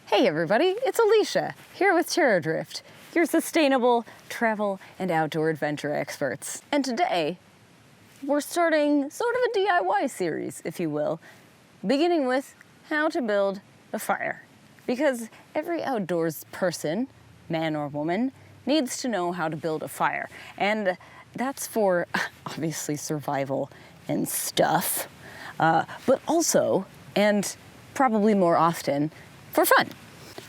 Hey everybody, it's Alisha, here with Terradrift, your sustainable travel and outdoor adventure experts. And today, we're starting sort of a DIY series, if you will, beginning with how to build a fire. Because every outdoors person, man or woman, needs to know how to build a fire. And that's for, obviously, survival and stuff, but also, and probably more often, for fun.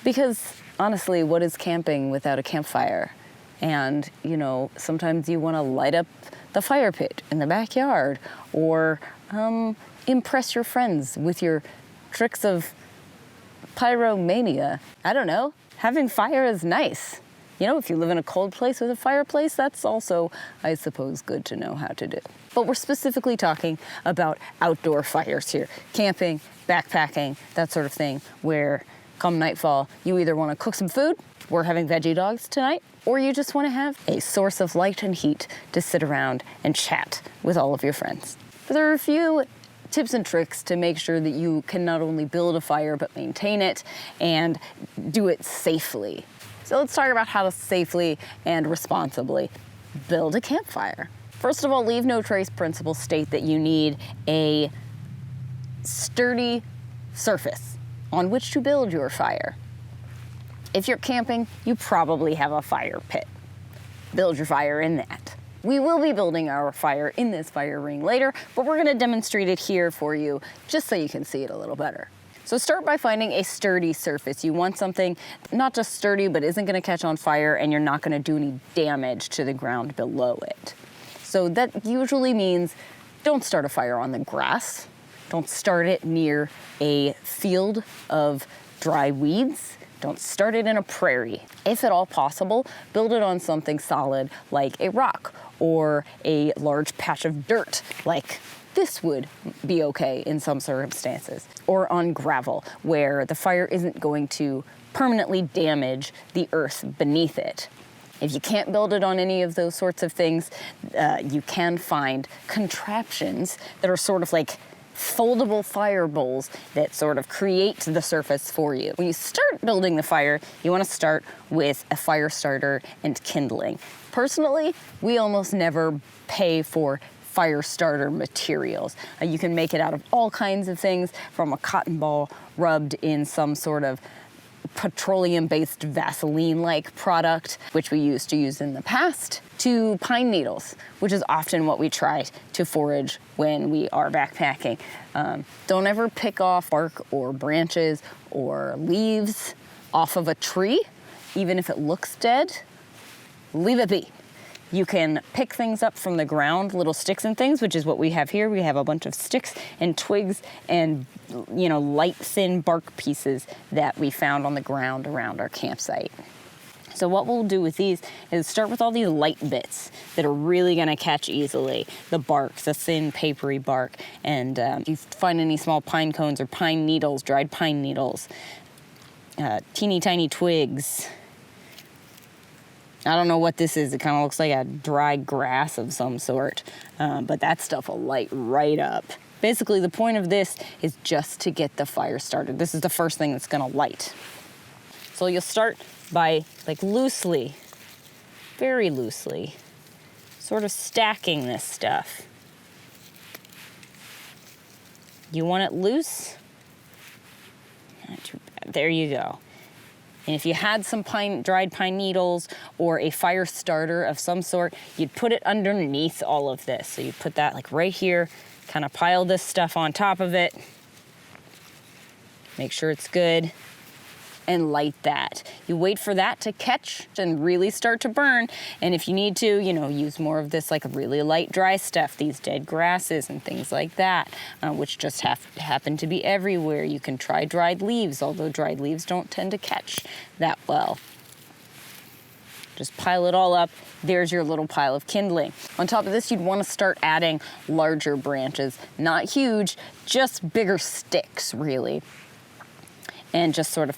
Because honestly, what is camping without a campfire? And, you know, sometimes you want to light up the fire pit in the backyard or impress your friends with your tricks of pyromania. I don't know, having fire is nice. You know, if you live in a cold place with a fireplace, that's also, I suppose, good to know how to do. But we're specifically talking about outdoor fires here. Camping, backpacking, that sort of thing, where come nightfall, you either want to cook some food, we're having veggie dogs tonight, or you just want to have a source of light and heat to sit around and chat with all of your friends. But there are a few tips and tricks to make sure that you can not only build a fire, but maintain it and do it safely. So let's talk about how to safely and responsibly build a campfire. First of all, leave no trace principles state that you need a sturdy surface on which to build your fire. If you're camping, you probably have a fire pit. Build your fire in that. We will be building our fire in this fire ring later, but we're gonna demonstrate it here for you just so you can see it a little better. So start by finding a sturdy surface. You want something not just sturdy, but isn't gonna catch on fire and you're not gonna do any damage to the ground below it. So that usually means don't start a fire on the grass. Don't start it near a field of dry weeds. Don't start it in a prairie. If at all possible, build it on something solid like a rock or a large patch of dirt like this would be okay in some circumstances, or on gravel where the fire isn't going to permanently damage the earth beneath it. If you can't build it on any of those sorts of things, you can find contraptions that are sort of like foldable fire bowls that sort of create the surface for you. When you start building the fire, you want to start with a fire starter and kindling. Personally, we almost never pay for fire starter materials. You can make it out of all kinds of things, from a cotton ball rubbed in some sort of petroleum-based Vaseline-like product, which we used to use in the past, to pine needles, which is often what we try to forage when we are backpacking. Don't ever pick off bark or branches or leaves off of a tree, even if it looks dead. Leave it be. You can pick things up from the ground, little sticks and things, which is what we have here. We have a bunch of sticks and twigs and, you know, light, thin bark pieces that we found on the ground around our campsite. So what we'll do with these is start with all these light bits that are really gonna catch easily. The bark, the thin, papery bark, and if you find any small pine cones or pine needles, dried pine needles, teeny tiny twigs. I don't know what this is. It kind of looks like a dry grass of some sort, but that stuff will light right up. Basically, the point of this is just to get the fire started. This is the first thing that's gonna light. So you'll start by, like, loosely, very loosely, sort of stacking this stuff. You want it loose? Not too bad. There you go. And if you had some dried pine needles or a fire starter of some sort, you'd put it underneath all of this. So you put that like right here, kind of pile this stuff on top of it, make sure it's good, and light that. You wait for that to catch and really start to burn. And if you need to, you know, use more of this like really light dry stuff, these dead grasses and things like that, which just happen to be everywhere. You can try dried leaves, although dried leaves don't tend to catch that well. Just pile it all up. There's your little pile of kindling. On top of this, you'd want to start adding larger branches, not huge, just bigger sticks, really. And just sort of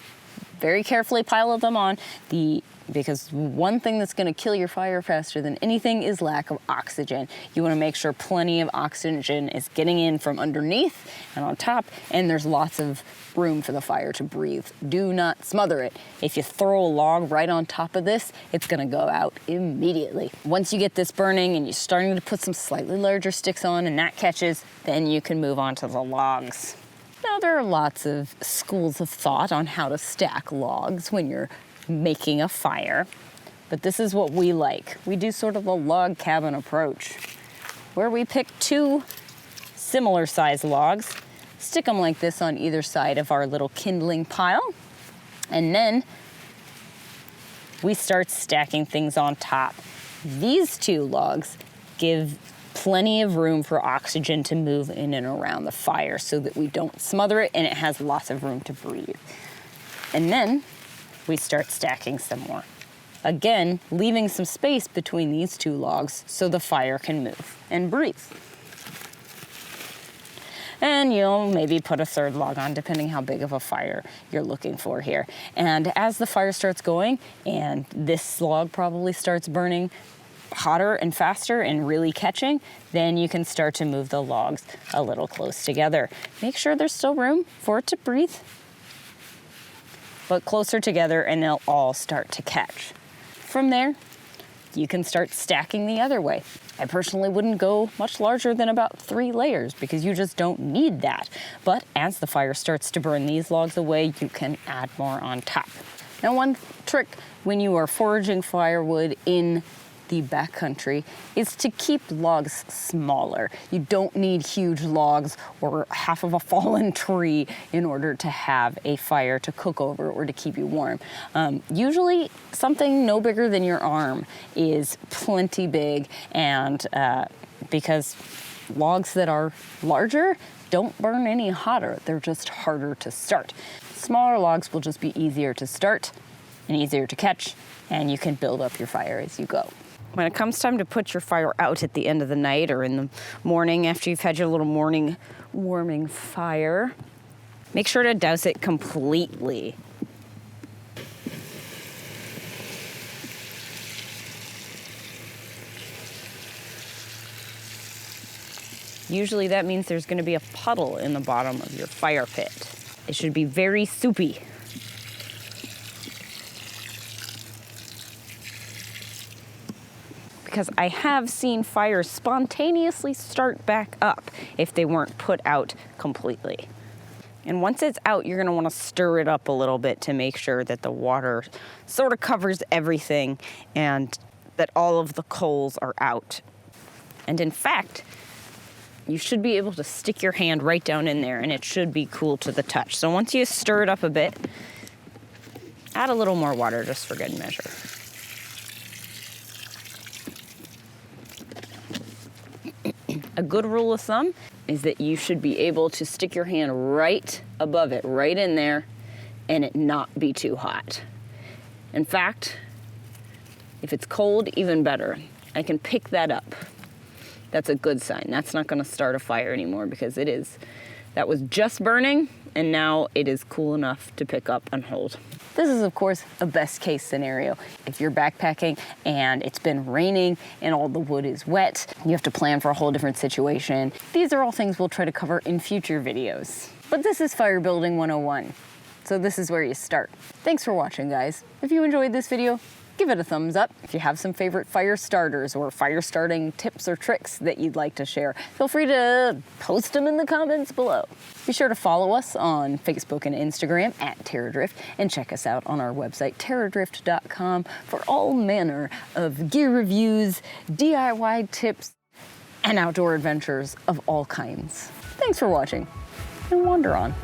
very carefully pile them on. The because one thing that's gonna kill your fire faster than anything is lack of oxygen. You wanna make sure plenty of oxygen is getting in from underneath and on top, and there's lots of room for the fire to breathe. Do not smother it. If you throw a log right on top of this, it's gonna go out immediately. Once you get this burning and you're starting to put some slightly larger sticks on and that catches, then you can move on to the logs. Now, there are lots of schools of thought on how to stack logs when you're making a fire, but this is what we like. We do sort of a log cabin approach, where we pick 2 similar sized logs, stick them like this on either side of our little kindling pile, and then we start stacking things on top. These 2 logs give plenty of room for oxygen to move in and around the fire so that we don't smother it and it has lots of room to breathe. And then we start stacking some more. Again, leaving some space between these 2 logs so the fire can move and breathe. And you'll maybe put a 3rd log on, depending how big of a fire you're looking for here. And as the fire starts going and this log probably starts burning hotter and faster and really catching, then you can start to move the logs a little close together. Make sure there's still room for it to breathe, but closer together and they'll all start to catch. From there, you can start stacking the other way. I personally wouldn't go much larger than about 3 layers because you just don't need that. But as the fire starts to burn these logs away, you can add more on top. Now, one trick when you are foraging firewood in the backcountry is to keep logs smaller. You don't need huge logs or half of a fallen tree in order to have a fire to cook over or to keep you warm. Usually something no bigger than your arm is plenty big, and because logs that are larger don't burn any hotter, they're just harder to start. Smaller logs will just be easier to start and easier to catch, and you can build up your fire as you go. When it comes time to put your fire out at the end of the night or in the morning after you've had your little morning warming fire, make sure to douse it completely. Usually that means there's going to be a puddle in the bottom of your fire pit. It should be very soupy. Because I have seen fires spontaneously start back up if they weren't put out completely. And once it's out, you're gonna wanna stir it up a little bit to make sure that the water sort of covers everything and that all of the coals are out. And in fact, you should be able to stick your hand right down in there and it should be cool to the touch. So once you stir it up a bit, add a little more water just for good measure. A good rule of thumb is that you should be able to stick your hand right above it, right in there, and it not be too hot. In fact, if it's cold, even better. I can pick that up. That's a good sign. That's not gonna start a fire anymore because that was just burning and now it is cool enough to pick up and hold. This is, of course, a best case scenario. If you're backpacking and it's been raining and all the wood is wet, you have to plan for a whole different situation. These are all things we'll try to cover in future videos. But this is Fire Building 101, so this is where you start. Thanks for watching, guys. If you enjoyed this video, give it a thumbs up. If you have some favorite fire starters or fire starting tips or tricks that you'd like to share, feel free to post them in the comments below. Be sure to follow us on Facebook and Instagram at Terradrift and check us out on our website, terradrift.com, for all manner of gear reviews, DIY tips, and outdoor adventures of all kinds. Thanks for watching, and wander on.